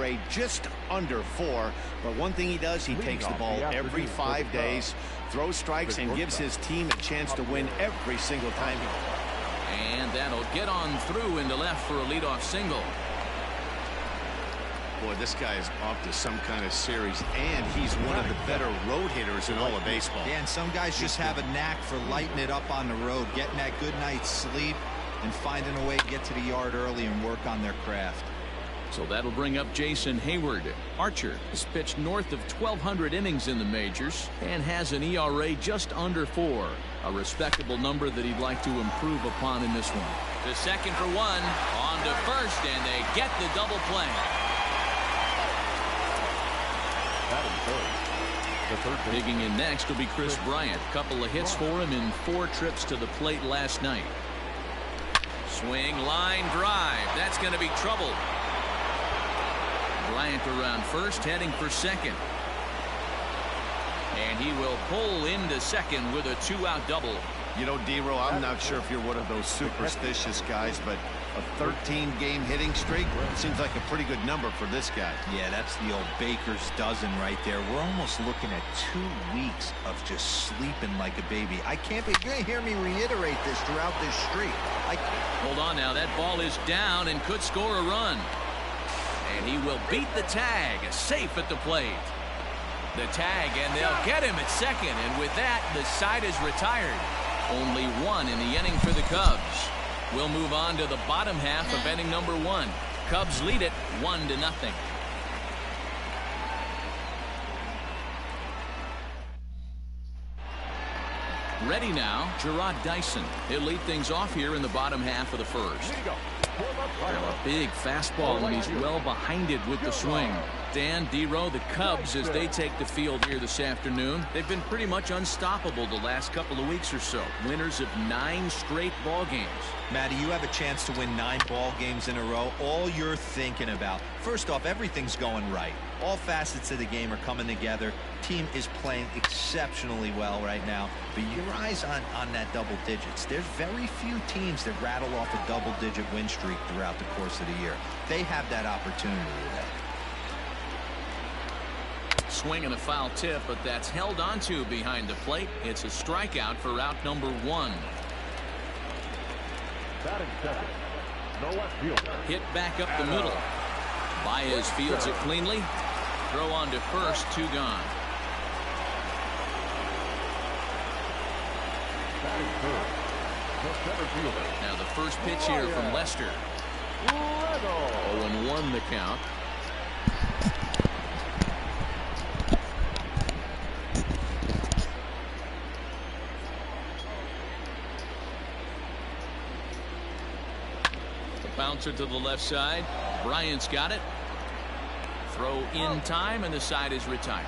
ERA just under 4. But one thing he does, he takes the ball every 5 days, throws strikes, and gives his team a chance to win every single time. And that'll get on through into left for a leadoff single. Boy, this guy is off to some kind of series, and he's one of the better road hitters in all of baseball. Yeah, and some guys just have a knack for lighting it up on the road, getting that good night's sleep, and finding a way to get to the yard early and work on their craft. So that'll bring up Jason Hayward. Archer has pitched north of 1,200 innings in the majors and has an ERA just under 4. A respectable number that he'd like to improve upon in this one. The second for one, on to first, and they get the double play. Digging in next will be Chris Bryant. Couple of hits for him in 4 trips to the plate last night. Swing, line drive. That's going to be trouble. Bryant around first, heading for second. And he will pull into second with a 2-out double. You know, D-Row, I'm not sure if you're one of those superstitious guys, but a 13-game hitting streak seems like a pretty good number for this guy. Yeah, that's the old baker's dozen right there. We're almost looking at 2 weeks of just sleeping like a baby. I can't be. You're going to hear me reiterate this throughout this streak. Hold on now. That ball is down and could score a run. And he will beat the tag. Safe at the plate. The tag, and they'll get him at second. And with that, the side is retired. Only 1 in the inning for the Cubs. We'll move on to the bottom half of inning number 1. Cubs lead it 1-0. Ready now, Gerard Dyson. He'll lead things off here in the bottom half of the first. Well, a big fastball, and he's well behind it with the swing. Dan, D-Row, the Cubs, as they take the field here this afternoon, they've been pretty much unstoppable the last couple of weeks or so. Winners of 9 straight ball games. Matty, you have a chance to win 9 ball games in a row. All you're thinking about, first off, everything's going right. All facets of the game are coming together. Team is playing exceptionally well right now. But your eyes on that double digits. There's very few teams that rattle off a double-digit win streak throughout the course of the year. They have that opportunity today. Swing and a foul tip, but that's held onto behind the plate. It's a strikeout for out number 1. Hit back up the middle. Baez fields it cleanly. Throw on to first, 2 gone. Now the first pitch here from Lester. 0-1 the count. Bouncer to the left side. Bryant's got it. Throw in time, and the side is retired.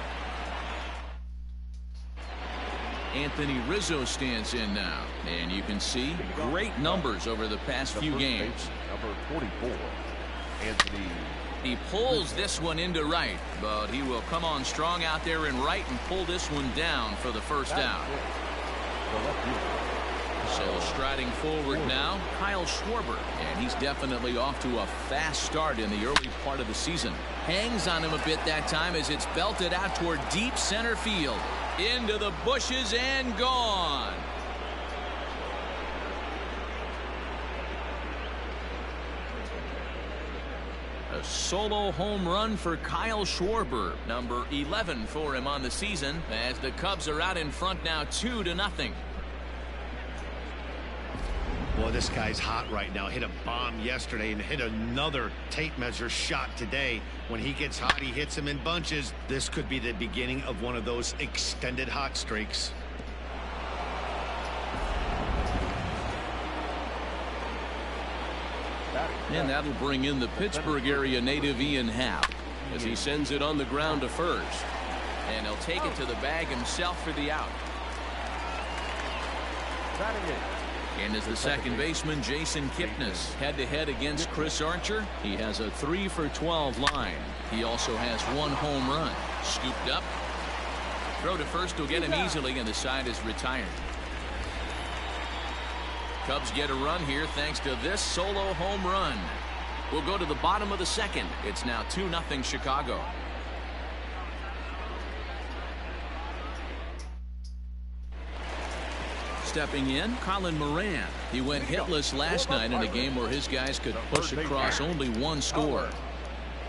Anthony Rizzo stands in now, and you can see great numbers over the past few games. Number 44, Anthony. He pulls this one into right, but he will come on strong out there in right and pull this one down for the first out. So striding forward now, Kyle Schwarber, and he's definitely off to a fast start in the early part of the season. Hangs on him a bit that time as it's belted out toward deep center field. Into the bushes and gone. A solo home run for Kyle Schwarber, number 11 for him on the season, as the Cubs are out in front now 2-0. Boy, this guy's hot right now. Hit a bomb yesterday and hit another tape measure shot today. When he gets hot, he hits them in bunches. This could be the beginning of one of those extended hot streaks. And that'll bring in the Pittsburgh area native Ian Happ as he sends it on the ground to first. And he'll take it to the bag himself for the out. And as the second baseman, Jason Kipnis, head-to-head against Chris Archer. He has a 3-for-12 line. He also has 1 home run. Scooped up. Throw to first will get him easily, and the side is retired. Cubs get a run here thanks to this solo home run. We'll go to the bottom of the second. It's now 2-0 Chicago. Stepping in, Colin Moran. He went hitless last night in a game where his guys could push across only one score.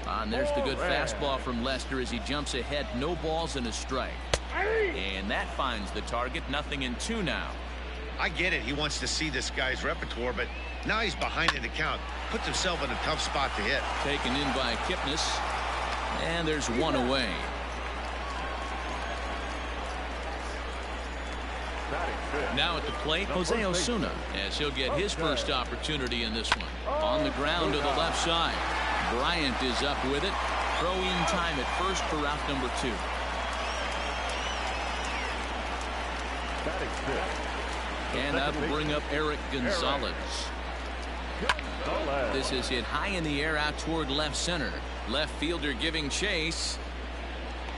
And there's the good fastball from Lester as he jumps ahead. No balls and a strike. And that finds the target. 0-2 now. I get it. He wants to see this guy's repertoire, but now he's behind in the count. Puts himself in a tough spot to hit. Taken in by Kipnis. And there's one away. Now at the plate, Jose Osuna, as he'll get his first opportunity in this one. On the ground to the left side. Bryant is up with it. Throw-in time at first for route number 2. And that will bring up Eric Gonzalez. This is hit high in the air out toward left center. Left fielder giving chase.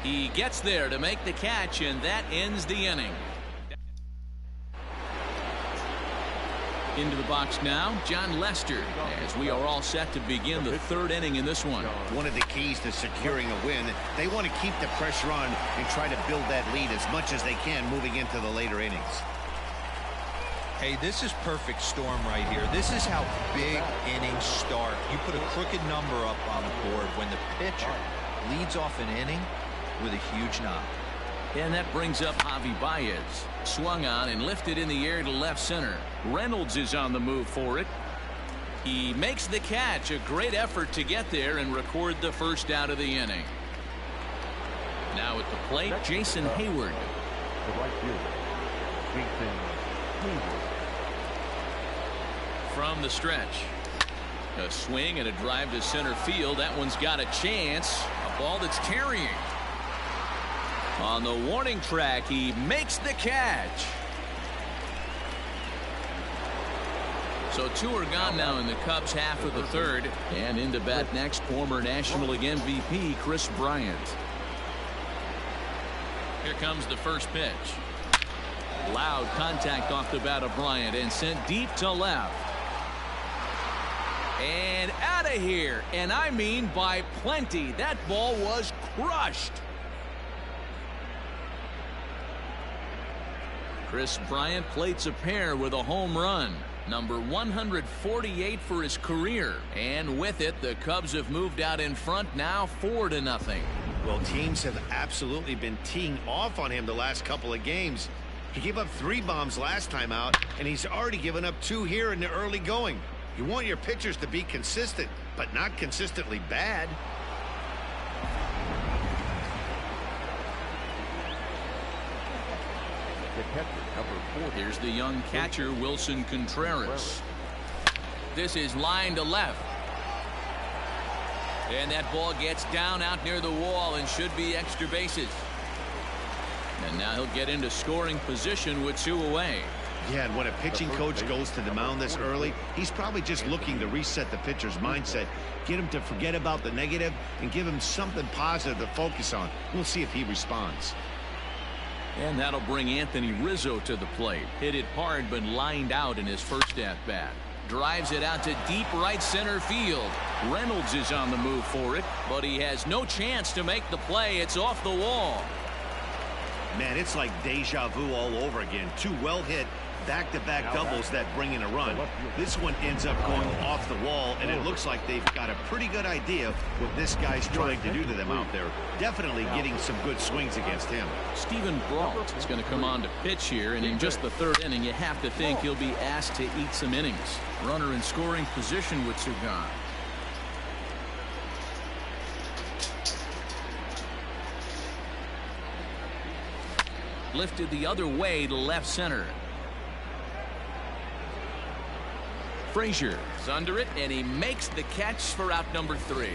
He gets there to make the catch, and that ends the inning. Into the box now, John Lester, as we are all set to begin the third inning in this one. One of the keys to securing a win, they want to keep the pressure on and try to build that lead as much as they can moving into the later innings. Hey, this is perfect storm right here. This is how big innings start. You put a crooked number up on the board when the pitcher leads off an inning with a huge knock. And that brings up Javi Baez. Swung on and lifted in the air to left center. Reynolds is on the move for it. He makes the catch. A great effort to get there and record the first out of the inning. Now at the plate, Jason Hayward. The right fielder, Jason Hayward. From the stretch. A swing and a drive to center field. That one's got a chance. A ball that's carrying. On the warning track, he makes the catch. So 2 are gone now in the Cubs half of the third. And into bat next, former National League MVP Chris Bryant. Here comes the first pitch. Loud contact off the bat of Bryant and sent deep to left. And out of here. And I mean by plenty. That ball was crushed. Chris Bryant plates a pair with a home run. Number 148 for his career. And with it, the Cubs have moved out in front now 4-0. Well, teams have absolutely been teeing off on him the last couple of games. He gave up 3 bombs last time out, and he's already given up 2 here in the early going. You want your pitchers to be consistent, but not consistently bad. The catcher, number 40. Here's the young catcher, Wilson Contreras. This is line to left. And that ball gets down out near the wall and should be extra bases. And now he'll get into scoring position with 2 away. Yeah, and when a pitching coach goes to the mound this early, he's probably just looking to reset the pitcher's mindset, get him to forget about the negative, and give him something positive to focus on. We'll see if he responds. And that'll bring Anthony Rizzo to the plate. Hit it hard, but lined out in his first at-bat. Drives it out to deep right center field. Reynolds is on the move for it, but he has no chance to make the play. It's off the wall. Man, it's like deja vu all over again. 2 well-hit back-to-back doubles that bring in a run. This one ends up going off the wall, and it looks like they've got a pretty good idea what this guy's trying to do to them out there. Definitely getting some good swings against him. Stephen Brault is going to come on to pitch here, and in just the third inning, you have to think he'll be asked to eat some innings. Runner in scoring position with 2 gone. Lifted the other way to left center. Frazier is under it, and he makes the catch for out number 3.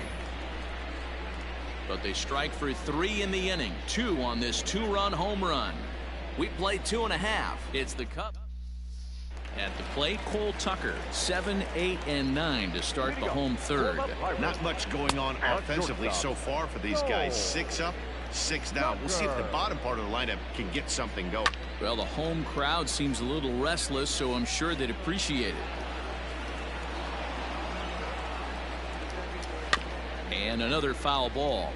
But they strike for 3 in the inning. 2 on this 2-run home run. We play 2.5. It's the Cubs. At the plate, Cole Tucker, 7, 8, and 9 to start the home third. Not much going on offensively so far for these guys. 6 up, 6 down. We'll see if the bottom part of the lineup can get something going. Well, the home crowd seems a little restless, so I'm sure they'd appreciate it. And another foul ball.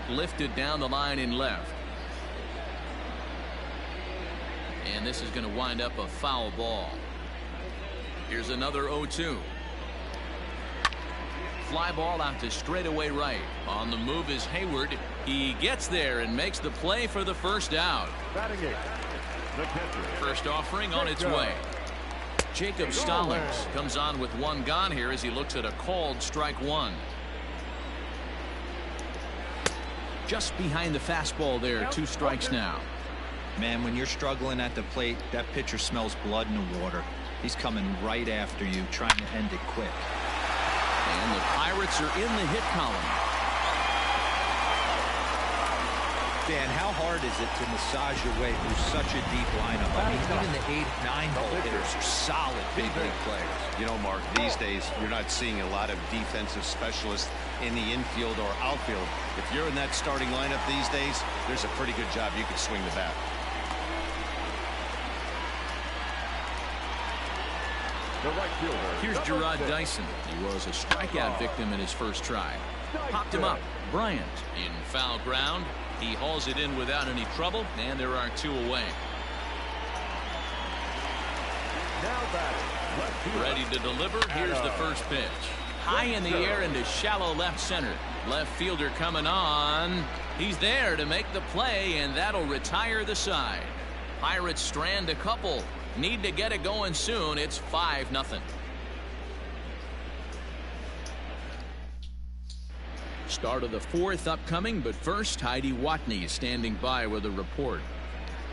Lifted down the line in left. And this is going to wind up a foul ball. Here's another 0-2. Fly ball out to straightaway right. On the move is Hayward. He gets there and makes the play for the first out. Batting it, the catcher. First offering on its way. Jacob Stallings comes on with one gone here as he looks at a called strike one. Just behind the fastball there. 2 strikes now. Man, when you're struggling at the plate, that pitcher smells blood in the water. He's coming right after you, trying to end it quick. And the Pirates are in the hit column. Dan, how hard is it to massage your way through such a deep lineup? I mean, even the 8, 9-hole hitters are solid big league players. You know, Mark, these days you're not seeing a lot of defensive specialists in the infield or outfield. If you're in that starting lineup these days, there's a pretty good job you can swing the bat. The right fielder. Here's Gerard Dyson. He was a strikeout victim in his first try. Popped him up. Bryant in foul ground. He hauls it in without any trouble, and there are 2 away. Now batting, left fielder. Ready to deliver. Here's the first pitch. High in the air into shallow left center. Left fielder coming on. He's there to make the play, and that'll retire the side. Pirates strand a couple. Need to get it going soon. It's 5-0. Start of the 4th upcoming, but first Heidi Watney is standing by with a report.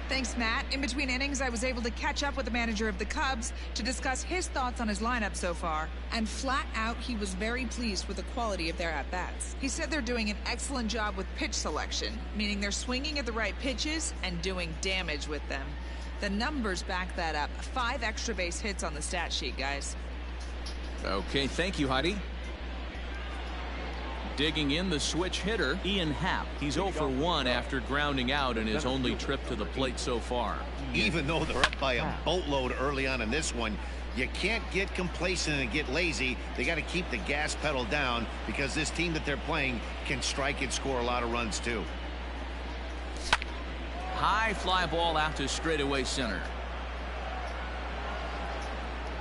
Thanks, Matt. In between innings, I was able to catch up with the manager of the Cubs to discuss his thoughts on his lineup so far. And flat out, he was very pleased with the quality of their at-bats. He said they're doing an excellent job with pitch selection, meaning they're swinging at the right pitches and doing damage with them. The numbers back that up. 5 extra base hits on the stat sheet, guys. Okay, thank you, Heidi. Digging in the switch hitter, Ian Happ. He's 0 for 1 after grounding out in his only trip to the plate so far. Even though they're up by a boatload early on in this one, you can't get complacent and get lazy. They got to keep the gas pedal down because this team that they're playing can strike and score a lot of runs too. High fly ball out to straightaway center.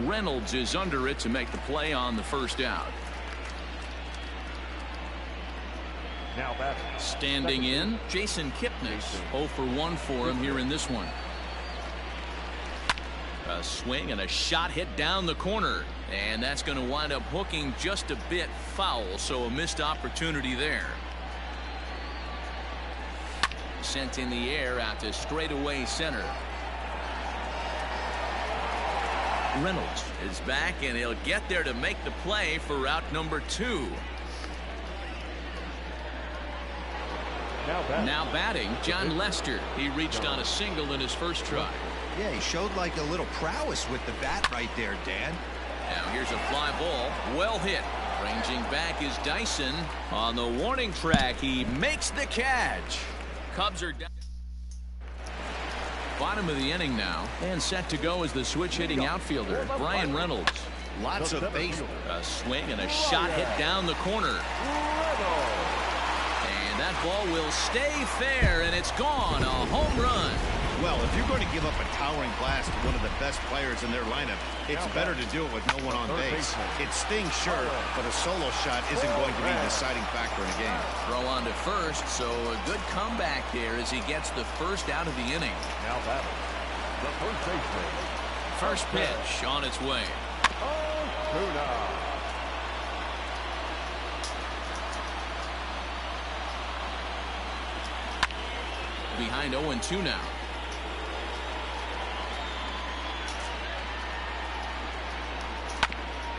Reynolds is under it to make the play on the first out. Now batting. Standing in, Jason Kipnis. 0 for 1 for him here in this one. A swing and a shot hit down the corner. And that's going to wind up hooking just a bit foul, so a missed opportunity there. Sent in the air out to straightaway center. Reynolds is back, and he'll get there to make the play for route number 2. Now batting, John Lester. He reached on a single in his first try. Yeah, he showed like a little prowess with the bat right there, Dan. Now here's a fly ball. Well hit. Ranging back is Dyson. On the warning track, he makes the catch. Cubs are down. Bottom of the inning now, and set to go is the switch hitting outfielder, Brian Reynolds. Lots of base. A swing and a shot hit down the corner. And that ball will stay fair, and it's gone. A home run. Well, if you're going to give up a towering blast to one of the best players in their lineup, it's better to do it with no one on base. It stings, sure, but a solo shot isn't going to be the deciding factor in a game. Throw on to first, so a good comeback here as he gets the first out of the inning. Now batting, the first baseman. First pitch on its way. Behind 0-2 now.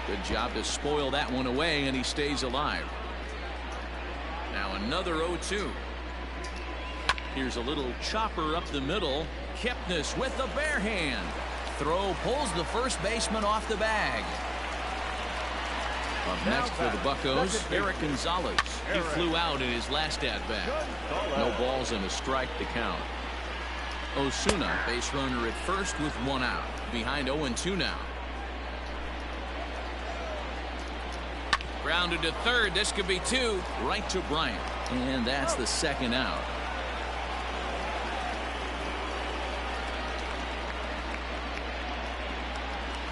Good job to spoil that one away, and he stays alive. Now another 0-2. Here's a little chopper up the middle. Kipnis with the bare hand. Throw pulls the first baseman off the bag. Up next for the Buccos, Eric Gonzalez. He flew out in his last at-bat. No balls and a strike to count. Osuna, base runner at first with 1 out. Behind 0-2 now. Grounded to third. This could be two. Right to Bryant. And that's the second out.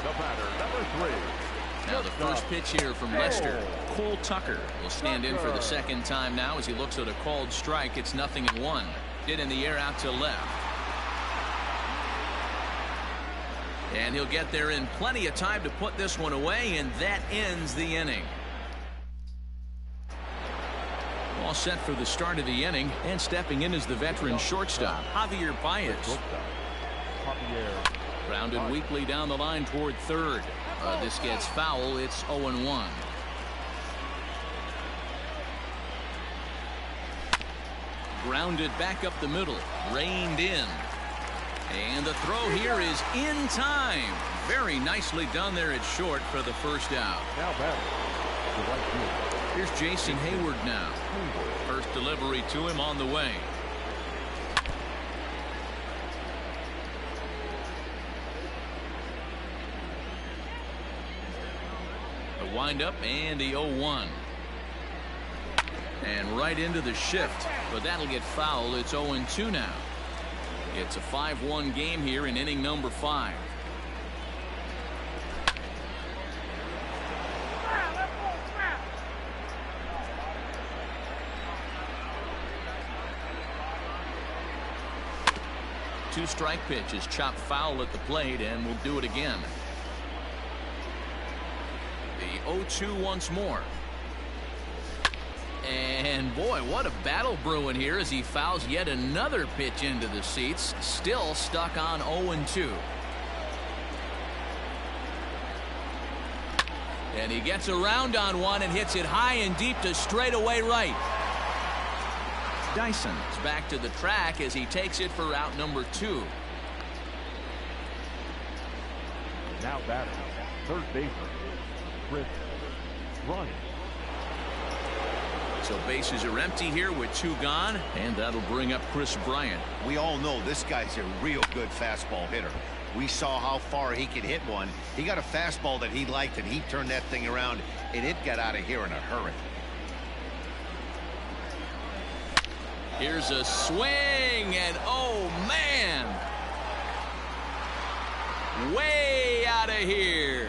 The batter, number 3. Now the first pitch here from Lester. Cole Tucker will stand in for the second time now as he looks at a called strike. It's 0-1. Hit in the air out to left. And he'll get there in plenty of time to put this one away, and that ends the inning. All set for the start of the inning, and stepping in is the veteran shortstop, Javier Baez. Grounded weakly down the line toward third. This gets foul. It's 0-1. Grounded back up the middle. Reined in. And the throw here is in time. Very nicely done there at short for the first out. Now batting, the right fielder. Here's Jason Hayward now. First delivery to him on the way. The windup and the 0-1. And right into the shift, but that'll get fouled. It's 0-2 now. It's a 5-1 game here in inning number 5. Two strike pitch is chopped foul at the plate, and we'll do it again. The 0-2 once more. And boy, what a battle brewing here as he fouls yet another pitch into the seats. Still stuck on 0-2. And he gets around on one and hits it high and deep to straightaway right. Dyson is back to the track as he takes it for out number 2. Now batting, third baseman, Chris Bryant. So bases are empty here with 2 gone, and that'll bring up Chris Bryant. We all know this guy's a real good fastball hitter. We saw how far he could hit one. He got a fastball that he liked, and he turned that thing around, and it got out of here in a hurry. Here's a swing, and oh man, way out of here.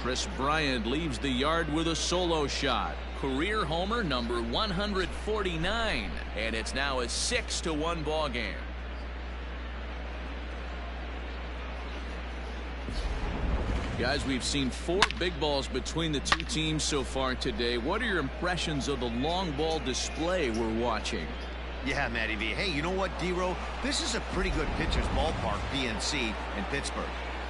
Chris Bryant leaves the yard with a solo shot. Career homer number 149, and it's now a 6-1 ball game. Guys, we've seen 4 big balls between the 2 teams so far today. What are your impressions of the long ball display we're watching? Yeah, Matty V. Hey, you know what, D-Row? This is a pretty good pitcher's ballpark, PNC, in Pittsburgh.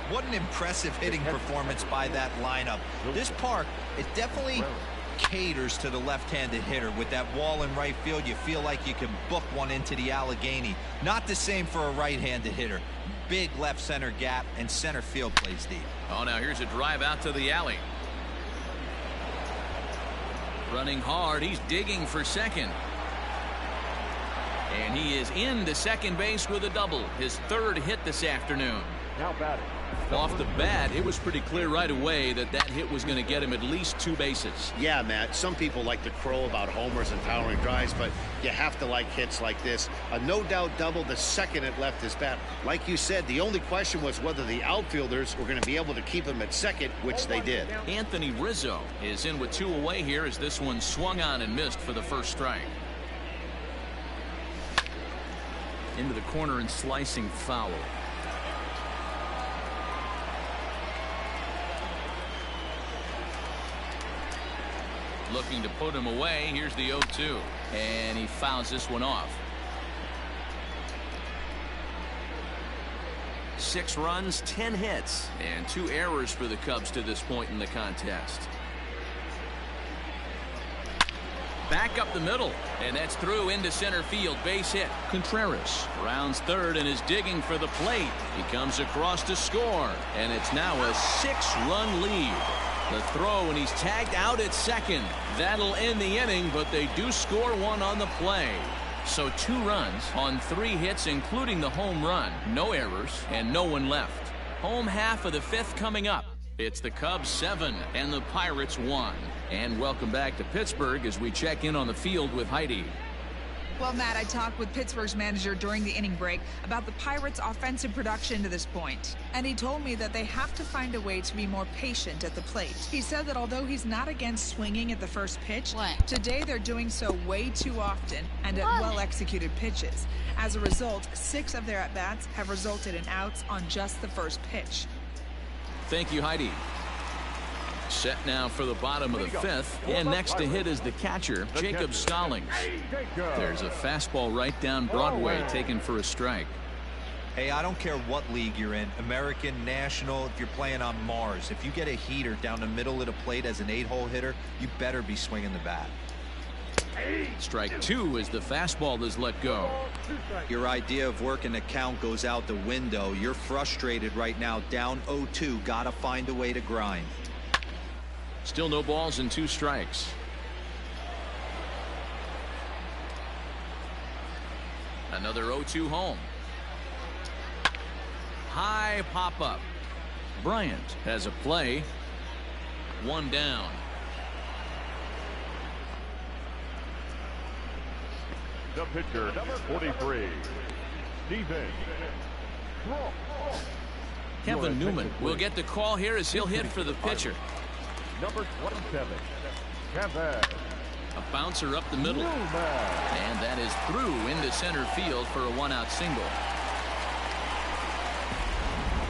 What an impressive hitting performance by that lineup. This park, it definitely caters to the left-handed hitter. With that wall in right field, you feel like you can book one into the Allegheny. Not the same for a right-handed hitter. Big left center gap, and center field plays deep. Oh, now here's a drive out to the alley. Running hard, he's digging for second. And he is into second base with a double. His 3rd hit this afternoon. Now batting. Off the bat, it was pretty clear right away that that hit was going to get him at least 2 bases. Yeah, Matt, some people like to crow about homers and powering drives, but you have to like hits like this. A no-doubt double the second it left his bat. Like you said, the only question was whether the outfielders were going to be able to keep him at second, which they did. Anthony Rizzo is in with 2 away here as this one swung on and missed for the first strike. Into the corner and slicing foul. Looking to put him away. Here's the 0-2. And he fouls this one off. 6 runs, 10 hits, and 2 errors for the Cubs to this point in the contest. Back up the middle, and that's through into center field. Base hit. Contreras rounds third and is digging for the plate. He comes across to score, and it's now a 6-run lead. The throw, and he's tagged out at second. That'll end the inning, but they do score one on the play. So 2 runs on 3 hits, including the home run. No errors and no one left. Home half of the 5th coming up. It's the Cubs 7 and the Pirates 1. And welcome back to Pittsburgh as we check in on the field with Heidi. Well, Matt, I talked with Pittsburgh's manager during the inning break about the Pirates' offensive production to this point. And he told me that they have to find a way to be more patient at the plate. He said that although he's not against swinging at the first pitch, today they're doing so way too often and at well-executed pitches. As a result, 6 of their at-bats have resulted in outs on just the first pitch. Thank you, Heidi. Set now for the bottom of the 5th, and next to hit is the catcher, Jacob Stallings. There's a fastball right down Broadway taken for a strike. Hey, I don't care what league you're in, American, National, if you're playing on Mars. If you get a heater down the middle of the plate as an 8-hole hitter, you better be swinging the bat. Strike 2 as the fastball is let go. Your idea of working the count goes out the window. You're frustrated right now, down 0-2. Gotta find a way to grind. Still no balls and 2 strikes. Another 0-2 home. High pop up. Bryant has a play. 1 down. The pitcher, number 43, Steven. Kevin Newman will get the call here as he'll hit for the pitcher. Number 27, Kevin. A bouncer up the middle. And that is through into center field for a 1-out single.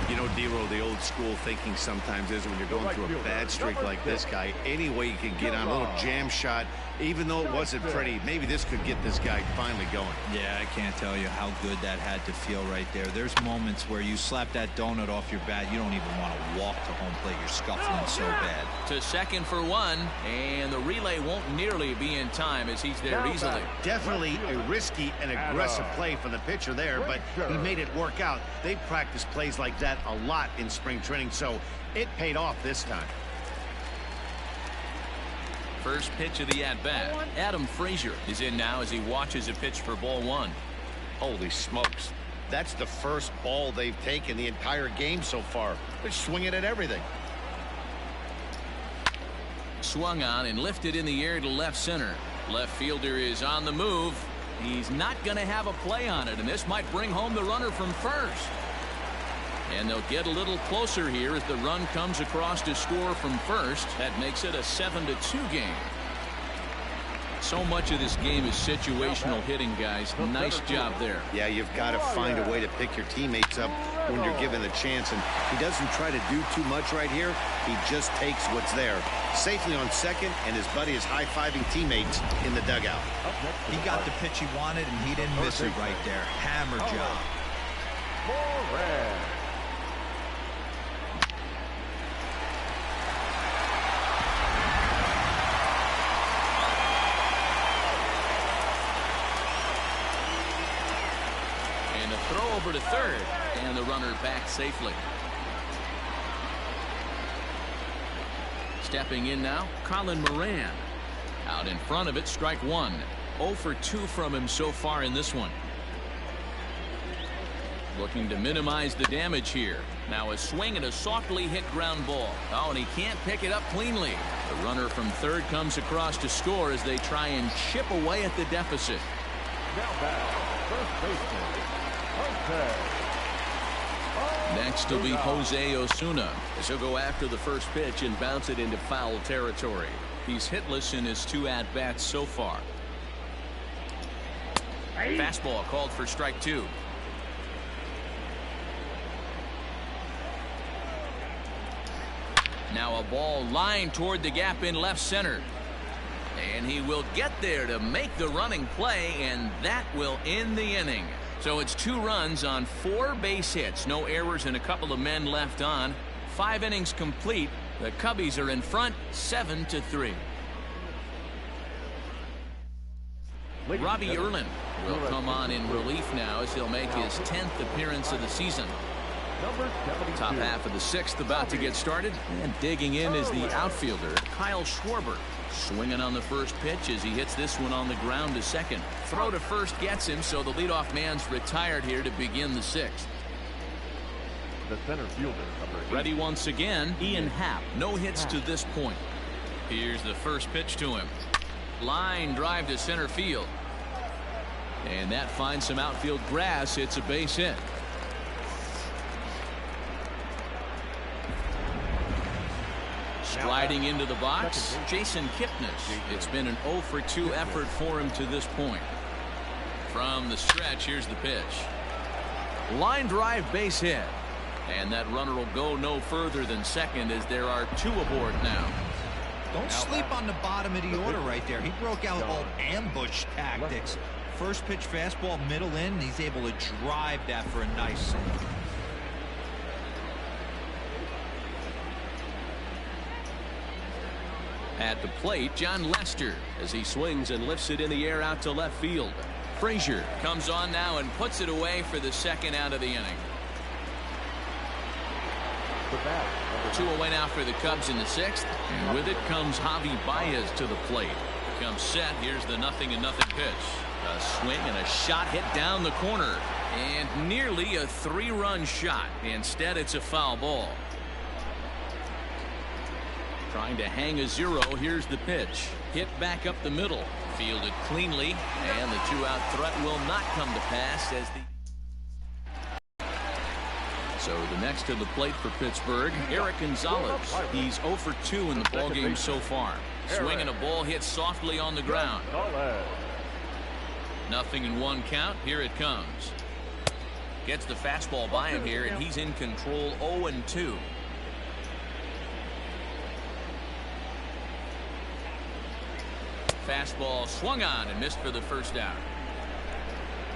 You know, D-Roll, the old school thinking sometimes is when you're going through a bad streak like this guy, any way you can get on a little jam shot, even though it wasn't pretty, maybe this could get this guy finally going. Yeah, I can't tell you how good that had to feel right there. There's moments where you slap that donut off your bat, you don't even want to walk to home plate. You're scuffling so bad. To second for 1, and the relay won't nearly be in time as he's there easily. Definitely a risky and aggressive play for the pitcher there, but he made it work out. They practice plays like that a lot in spring training, so it paid off this time. First pitch of the at-bat. Adam Frazier is in now as he watches a pitch for ball 1. Holy smokes. That's the first ball they've taken the entire game so far. They're swinging at everything. Swung on and lifted in the air to left center. Left fielder is on the move. He's not going to have a play on it, and this might bring home the runner from first. And they'll get a little closer here as the run comes across to score from first. That makes it a 7-2 game. So much of this game is situational hitting, guys. Nice job there. Yeah, you've got to find a way to pick your teammates up when you're given the chance. And he doesn't try to do too much right here. He just takes what's there. Safely on second, and his buddy is high-fiving teammates in the dugout. He got the pitch he wanted, and he didn't miss it right there. Hammer job. Throw over to third, and the runner back safely. Stepping in now, Colin Moran. Out in front of it, strike 1. 0 for 2 from him so far in this one. Looking to minimize the damage here. Now a swing and a softly hit ground ball. Oh, and he can't pick it up cleanly. The runner from third comes across to score as they try and chip away at the deficit. Now back, first baseman. Next will be Jose Osuna as he'll go after the first pitch and bounce it into foul territory. He's hitless in his 2 at-bats so far. Fastball called for strike 2. Now a ball lined toward the gap in left center. And he will get there to make the running play, and that will end the inning. So it's 2 runs on 4 base hits. No errors and a couple of men left on. 5 innings complete. The Cubbies are in front 7-3. Robbie Erlin will come on in relief now as he'll make his 10th appearance of the season. Top half of the 6th about to get started, and digging in is the outfielder Kyle Schwarber. Swinging on the first pitch as he hits this one on the ground to second. Throw to first gets him, so the leadoff man's retired here to begin the sixth. The center fielder, number Ready once again, Ian Happ. No hits to this point. Here's the first pitch to him. Line drive to center field. And that finds some outfield grass. It's a base hit. Striding into the box, Jason Kipnis. It's been an 0 for 2 effort for him to this point. From the stretch, here's the pitch. Line drive, base hit. And that runner will go no further than second as there are 2 aboard now. Don't sleep on the bottom of the order right there. He broke out old ambush tactics. First pitch fastball, middle in, and he's able to drive that for a nice single. At the plate, John Lester as he swings and lifts it in the air out to left field. Frazier comes on now and puts it away for the second out of the inning. 2 away now for the Cubs in the sixth, and with it comes Javi Baez to the plate. Comes set. Here's the 0-0 pitch. A swing and a shot hit down the corner, and nearly a 3-run shot. Instead, it's a foul ball. Trying to hang a 0. Here's the pitch. Hit back up the middle. Fielded cleanly, and the 2-out threat will not come to pass as the. So the next to the plate for Pittsburgh, Eric Gonzalez. He's 0 for 2 in the ballgame so far. Swinging a ball hit softly on the ground. 0-1 count. Here it comes. Gets the fastball by him here, and he's in control. 0-2. Fastball swung on and missed for the first out.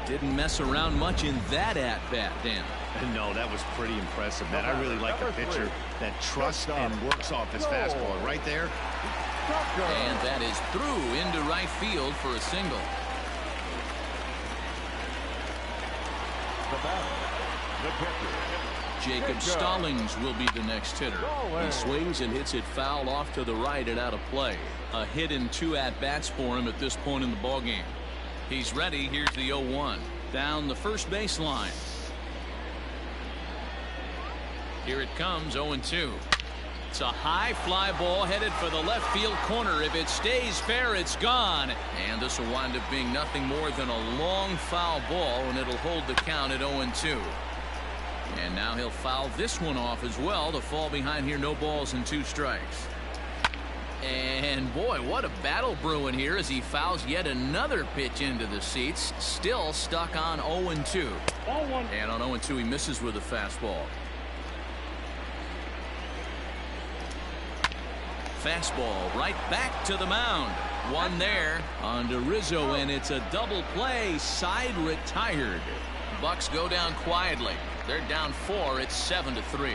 Didn't mess around much in that at-bat, Dan. No, that was pretty impressive, man. I really like a pitcher that trusts and works off his fastball right there. And that is through into right field for a single. Jacob Stallings will be the next hitter. He swings and hits it foul off to the right and out of play. A hit in 2 at-bats for him at this point in the ballgame. He's ready. Here's the 0-1. Down the first baseline. Here it comes, 0-2. It's a high fly ball headed for the left field corner. If it stays fair, it's gone. And this will wind up being nothing more than a long foul ball, and it'll hold the count at 0-2. And now he'll foul this one off as well to fall behind here. No balls and 2 strikes. And boy, what a battle brewing here as he fouls yet another pitch into the seats. Still stuck on 0-2. And on 0-2 he misses with a fastball. Fastball right back to the mound. One there on to Rizzo, and it's a double play. Side retired. Bucks go down quietly. They're down 4. It's 7-3.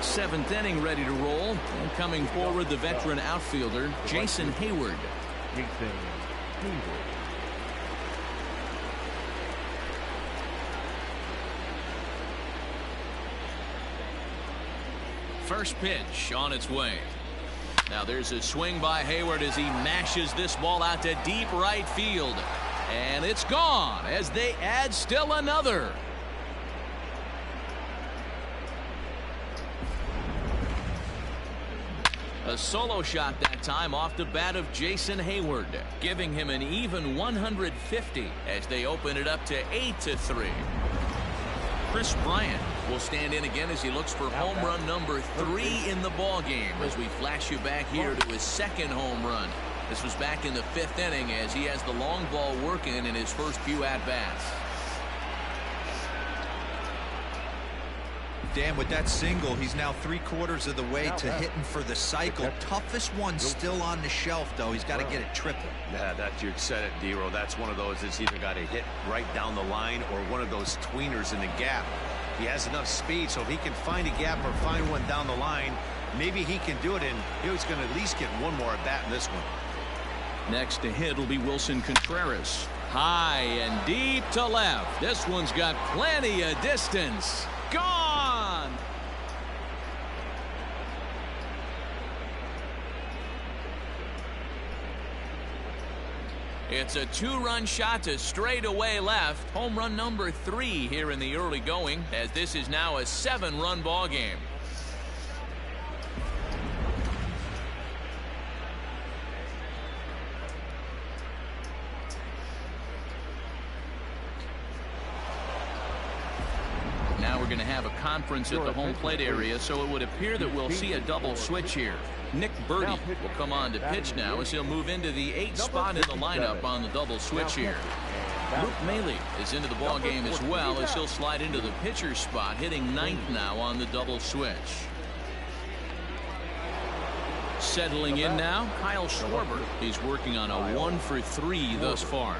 Seventh inning ready to roll, and coming forward the veteran outfielder Jason Hayward. First pitch on its way. Now there's a swing by Hayward as he mashes this ball out to deep right field. And it's gone as they add still another. A solo shot that time off the bat of Jason Hayward, giving him an even 150 as they open it up to 8-3. Chris Bryant will stand in again as he looks for home run number 3 in the ball game as we flash you back here to his second home run. This was back in the 5th inning as he has the long ball working in his first few at-bats. Dan, with that single, he's now 3/4 of the way to hitting for the cycle. Toughest one still on the shelf, though. He's got to get it triple. Yeah, that you said it, D-Row. That's one of those that's either got to hit right down the line or one of those tweeners in the gap. He has enough speed, so if he can find a gap or find one down the line, maybe he can do it, and he's going to at least get one more at bat in this one. Next to hit will be Wilson Contreras. High and deep to left. This one's got plenty of distance. Gone! It's a 2-run shot to straightaway left. Home run number 3 here in the early going, as this is now a 7-run ball game. Now we're going to have a conference at the home plate area, so it would appear that we'll see a double switch here. Nick Birdie will come on to pitch now as he'll move into the 8th spot in the lineup on the double switch here. Luke Maley is into the ball game as well as he'll slide into the pitcher spot, hitting 9th now on the double switch. Settling in now, Kyle Schwarber. He's working on a 1 for 3 thus far.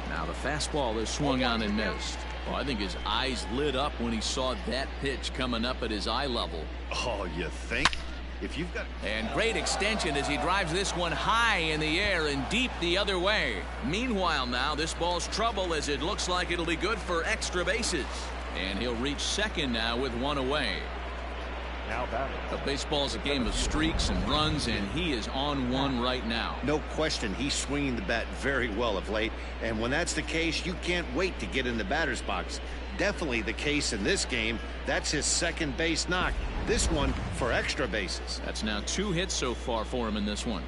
Now the fastball is swung on and missed. Oh, I think his eyes lit up when he saw that pitch coming up at his eye level. Oh, you think? If you've got... And great extension as he drives this one high in the air and deep the other way. Meanwhile now, this ball's trouble as it looks like it'll be good for extra bases. And he'll reach second now with 1 away. But baseball's a game of streaks and runs, and he is on one right now. No question, he's swinging the bat very well of late, and when that's the case, you can't wait to get in the batter's box. Definitely the case in this game. That's his second base knock. This one for extra bases. That's now 2 hits so far for him in this one.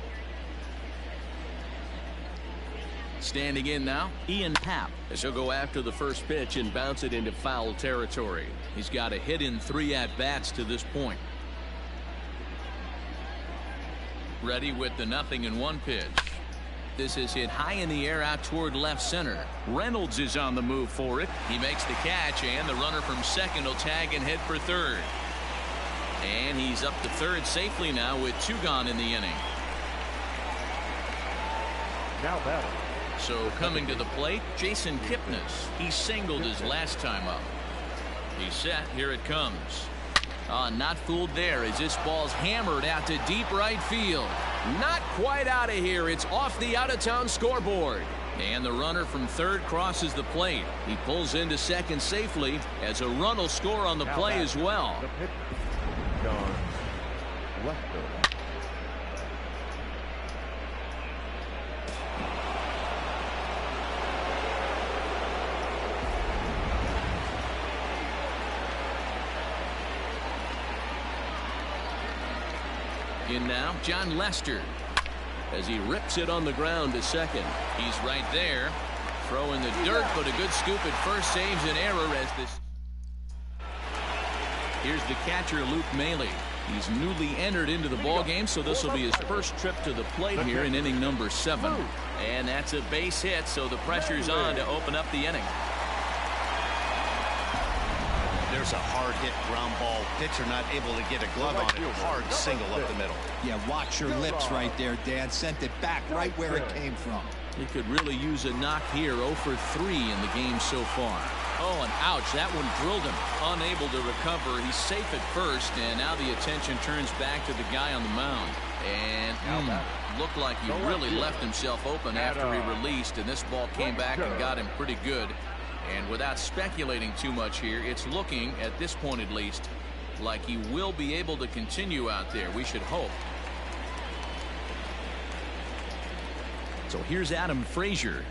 Standing in now, Ian Happ, as he'll go after the first pitch and bounce it into foul territory. He's got a hit in 3 at-bats to this point. Ready with the 0-1 pitch. This is hit high in the air out toward left center. Reynolds is on the move for it. He makes the catch, and the runner from second will tag and head for third. And he's up to third safely now with 2 gone in the inning. Now batting. So coming to the plate, Jason Kipnis. He singled his last time up. He's set. Here it comes. Not fooled there as this ball's hammered out to deep right field. Not quite out of here. It's off the out-of-town scoreboard. And the runner from third crosses the plate. He pulls into second safely as a run will score on the play as well. The pitch. Gone. Lefto. In now, John Lester, as he rips it on the ground to second. He's right there, throwing the dirt, but a good scoop at first saves an error as this. Here's the catcher, Luke Maley. He's newly entered into the ball game, so this will be his first trip to the plate here in inning number 7. And that's a base hit, so the pressure's on to open up the inning. There's a hard hit ground ball. Pitcher not able to get a glove on it. Hard single up the middle. Yeah, watch your lips right there, Dan. Sent it back right where it came from. He could really use a knock here. 0 for 3 in the game so far. Oh, and ouch, that one drilled him. Unable to recover. He's safe at first, and now the attention turns back to the guy on the mound. And looked like he really left himself open after he released, and this ball came back and got him pretty good. And without speculating too much here, it's looking, at this point at least, like he will be able to continue out there. We should hope. So here's Adam Frazier.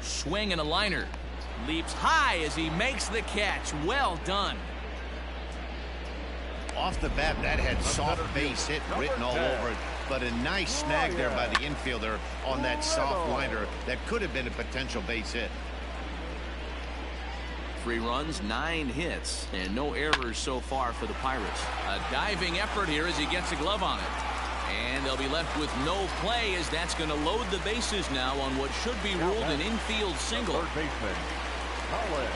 Swing and a liner. Leaps high as he makes the catch. Well done. Off the bat, that had soft base hit written all over it. But a nice snag there by the infielder on that soft liner that could have been a potential base hit. 3 runs, 9 hits, and no errors so far for the Pirates. A diving effort here as he gets a glove on it. And they'll be left with no play as that's going to load the bases now on what should be ruled an infield single.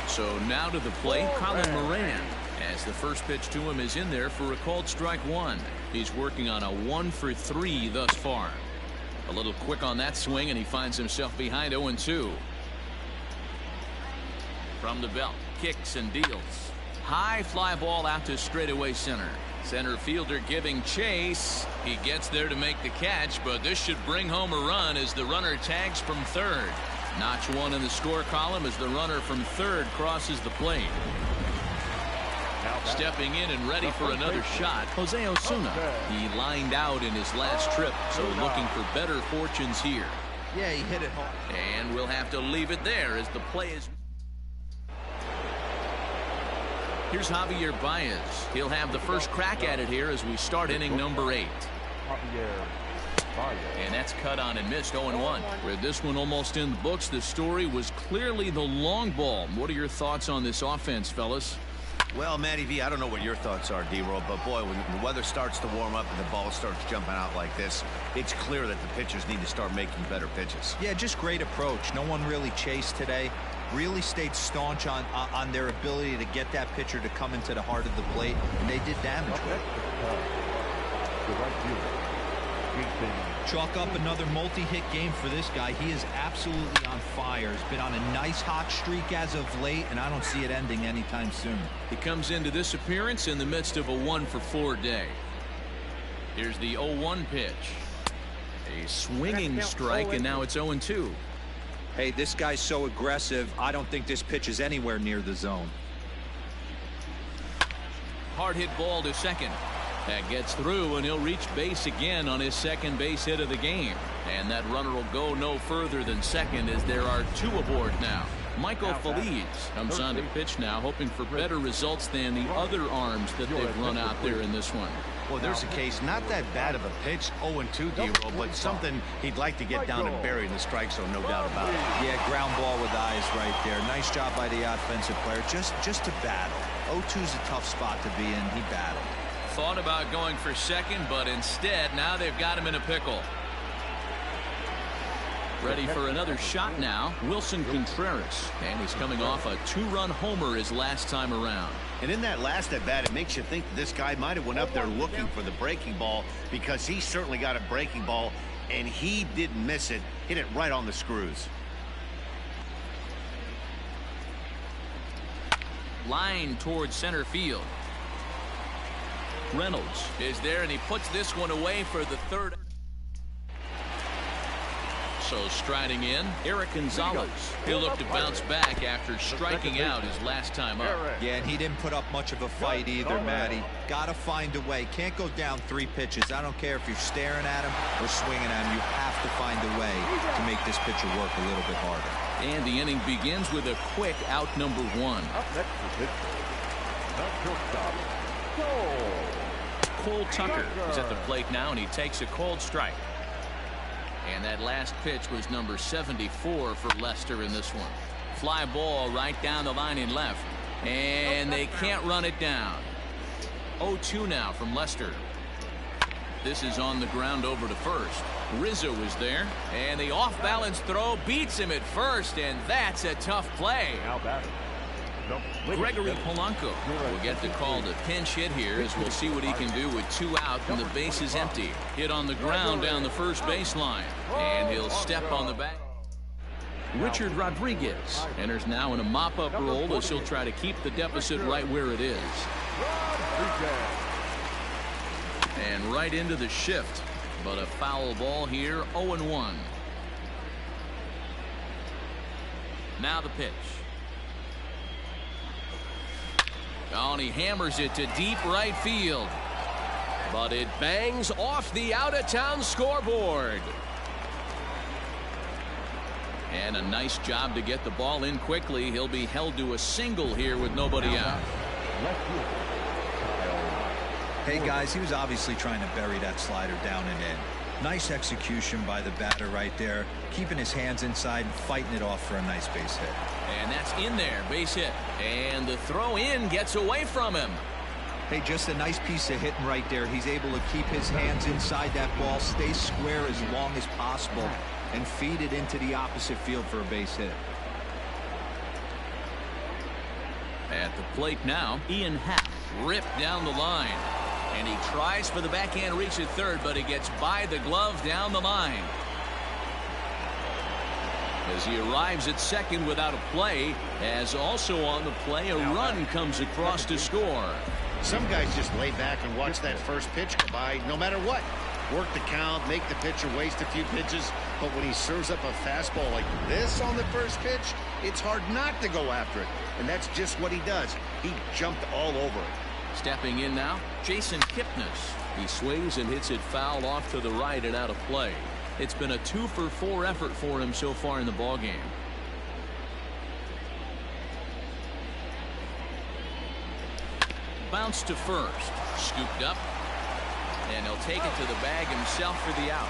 So now to the plate, Colin Moran, as the first pitch to him is in there for a called strike 1. He's working on a 1 for 3 thus far. A little quick on that swing, and he finds himself behind 0-2. From the belt, kicks and deals. High fly ball out to straightaway center. Center fielder giving chase. He gets there to make the catch, but this should bring home a run as the runner tags from third. Notch one in the score column as the runner from third crosses the plate. Stepping in and ready for another shot, Jose Osuna. He lined out in his last trip, so looking for better fortunes here. Yeah, he hit it hard. And we'll have to leave it there as the play is. Here's Javier Baez. He'll have the first crack at it here as we start inning number 8. And that's cut on and missed 0-1. With this one almost in the books, the story was clearly the long ball. What are your thoughts on this offense, fellas? Well, Matty V, I don't know what your thoughts are, D-Roll, but boy, when the weather starts to warm up and the ball starts jumping out like this, it's clear that the pitchers need to start making better pitches. Yeah, just great approach. No one really chased today. Really stayed staunch on their ability to get that pitcher to come into the heart of the plate, and they did damage with it. Chalk up another multi-hit game for this guy. He is absolutely on fire. He's been on a nice hot streak as of late, and I don't see it ending anytime soon. He comes into this appearance in the midst of a 1-for-4 day. Here's the 0-1 pitch. A swinging strike, and now it's 0-2. Hey, this guy's so aggressive, I don't think this pitch is anywhere near the zone. Hard hit ball to second. That gets through, and he'll reach base again on his second base hit of the game. And that runner will go no further than second as there are 2 aboard now. Michael Feliz comes on to pitch now, hoping for better results than the other arms that they've run out there in this one. Well, there's a case, not that bad of a pitch, 0-2 D-Roll, but something he'd like to get down and bury in the strike zone, no doubt about it. Yeah, ground ball with eyes right there. Nice job by the offensive player, just to battle. 0-2's a tough spot to be in. He battled. Thought about going for second, but instead now they've got him in a pickle. Ready for another shot now, Wilson Contreras, and he's coming off a 2-run homer his last time around. And in that last at bat, it makes you think that this guy might have went up there looking for the breaking ball, because he certainly got a breaking ball and he didn't miss it. Hit it right on the screws. Line towards center field. Reynolds is there, and he puts this one away for the third. So striding in, Eric Gonzalez. He'll look to bounce back after striking out his last time up. Yeah, and he didn't put up much of a fight either, Matty. Got to find a way. Can't go down 3 pitches. I don't care if you're staring at him or swinging at him. You have to find a way to make this pitcher work a little bit harder. And the inning begins with a quick out number 1. Up next is pitcher. Shortstop. Cole Tucker is at the plate now, and he takes a cold strike. And that last pitch was number 74 for Lester in this one. Fly ball right down the line in left, and they can't run it down. 0-2 now from Lester. This is on the ground over to first. Rizzo is there, and the off-balance throw beats him at first, and that's a tough play. Now batting. Gregory Polanco will get the call to pinch hit here, as we'll see what he can do with 2 out and the base is empty. Hit on the ground down the first baseline, and he'll step on the back. Richard Rodriguez enters now in a mop-up role as he'll try to keep the deficit right where it is. And right into the shift, but a foul ball here, 0-1. Now the pitch. Oh, and he hammers it to deep right field. But it bangs off the out-of-town scoreboard. And a nice job to get the ball in quickly. He'll be held to a single here with nobody out. Hey, guys, he was obviously trying to bury that slider down and in. Nice execution by the batter right there, keeping his hands inside and fighting it off for a nice base hit. And that's in there, base hit. And the throw in gets away from him. Hey, just a nice piece of hitting right there. He's able to keep his hands inside that ball, stay square as long as possible, and feed it into the opposite field for a base hit. At the plate now, Ian Happ ripped down the line. And he tries for the backhand reach at third, but he gets by the glove down the line. As he arrives at second without a play, as also on the play, a run comes across to score. Some guys just lay back and watch that first pitch go by no matter what. work the count, make the pitcher waste a few pitches. But when he serves up a fastball like this on the first pitch, it's hard not to go after it. And that's just what he does. He jumped all over it. Stepping in now, Jason Kipnis. He swings and hits it foul off to the right and out of play. It's been a 2-for-4 effort for him so far in the ballgame. Bounce to first. Scooped up. And he'll take it to the bag himself for the out.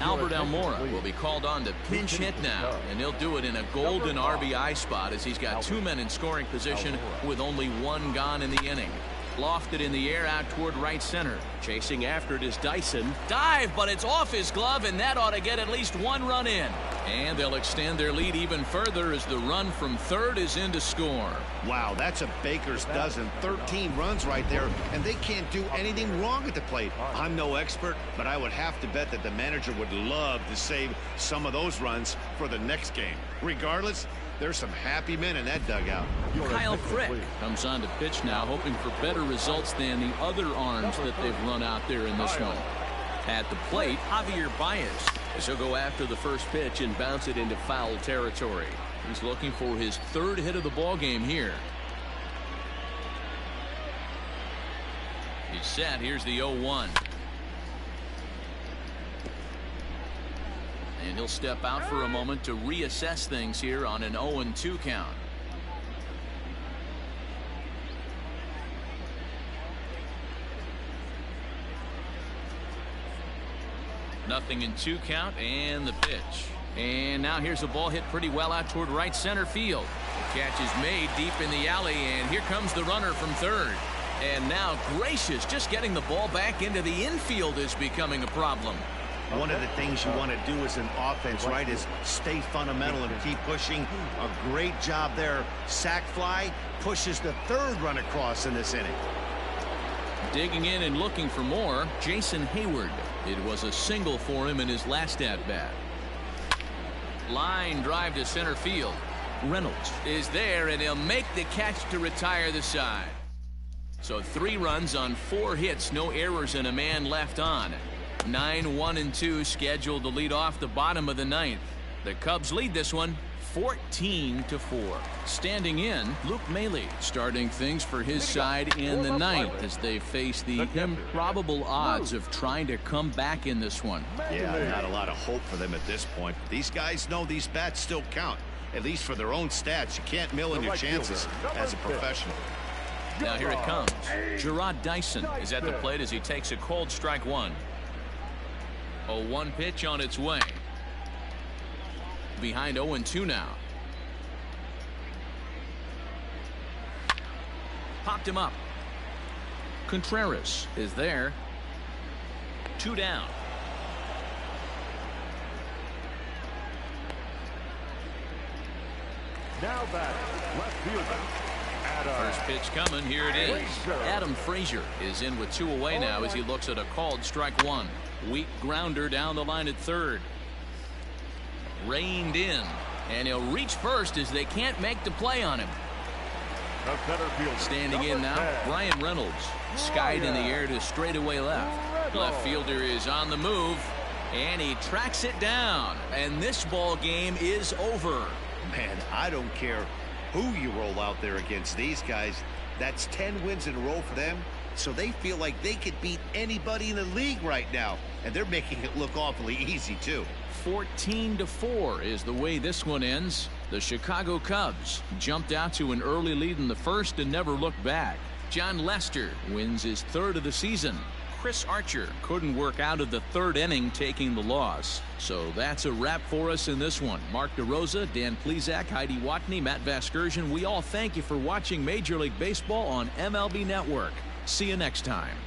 Albert Almora will be called on to pinch hit now, and he'll do it in a golden RBI spot as he's got 2 men in scoring position with only 1 gone in the inning. Lofted in the air out toward right center. Chasing after it is Dyson. Dive, but it's off his glove, and that ought to get at least 1 run in. And they'll extend their lead even further as the run from third is in to score. Wow, that's a baker's dozen. 13 runs right there, and they can't do anything wrong at the plate. I'm no expert, but I would have to bet that the manager would love to save some of those runs for the next game. Regardless, there's some happy men in that dugout. Kyle Crick comes on to pitch now, hoping for better results than the other arms that they've run out there in this one. At the plate, Javier Baez. He'll go after the first pitch and bounce it into foul territory. He's looking for his 3rd hit of the ball game here. He's set. Here's the 0-1. And he'll step out for a moment to reassess things here on an 0-2 count. Nothing in 2 count, and the pitch. And now here's a ball hit pretty well out toward right center field. The catch is made deep in the alley, and here comes the runner from third. And now Gracious, just getting the ball back into the infield is becoming a problem. One of the things you want to do as an offense, right, is stay fundamental and keep pushing. A great job there. Sac fly pushes the 3rd run across in this inning. Digging in and looking for more, Jason Hayward. It was a single for him in his last at-bat. Line drive to center field. Reynolds is there, and he'll make the catch to retire the side. So 3 runs on 4 hits, no errors, and a man left on. 9-1-2 scheduled to lead off the bottom of the 9th. The Cubs lead this one 14-4. Standing in, Luke Maile starting things for his side in the 9th as they face the improbable odds of trying to come back in this one. Yeah, not a lot of hope for them at this point. These guys know these bats still count, at least for their own stats. You can't mill in your chances as a professional. Now here it comes. Gerard Dyson is at the plate as he takes a cold strike 1. A 1 pitch on its way. Behind 0-2 now. Popped him up. Contreras is there. 2 down. Now batting, left fielder. First pitch coming. Here it is. Adam Frazier is in with 2 away now as he looks at a called strike 1. Weak grounder down the line at third. Reined in, and he'll reach first as they can't make the play on him. Standing in now, Brian Reynolds. Skied in the air to straightaway left. Left fielder is on the move, and he tracks it down. And this ball game is over. Man, I don't care who you roll out there against these guys. That's 10 wins in a row for them. So they feel like they could beat anybody in the league right now. And they're making it look awfully easy, too. 14-4 is the way this one ends. The Chicago Cubs jumped out to an early lead in the first and never looked back. John Lester wins his 3rd of the season. Chris Archer couldn't work out of the 3rd inning, taking the loss. So that's a wrap for us in this one. Mark DeRosa, Dan Plesac, Heidi Watney, Matt Vasgersian. We all thank you for watching Major League Baseball on MLB Network. See you next time.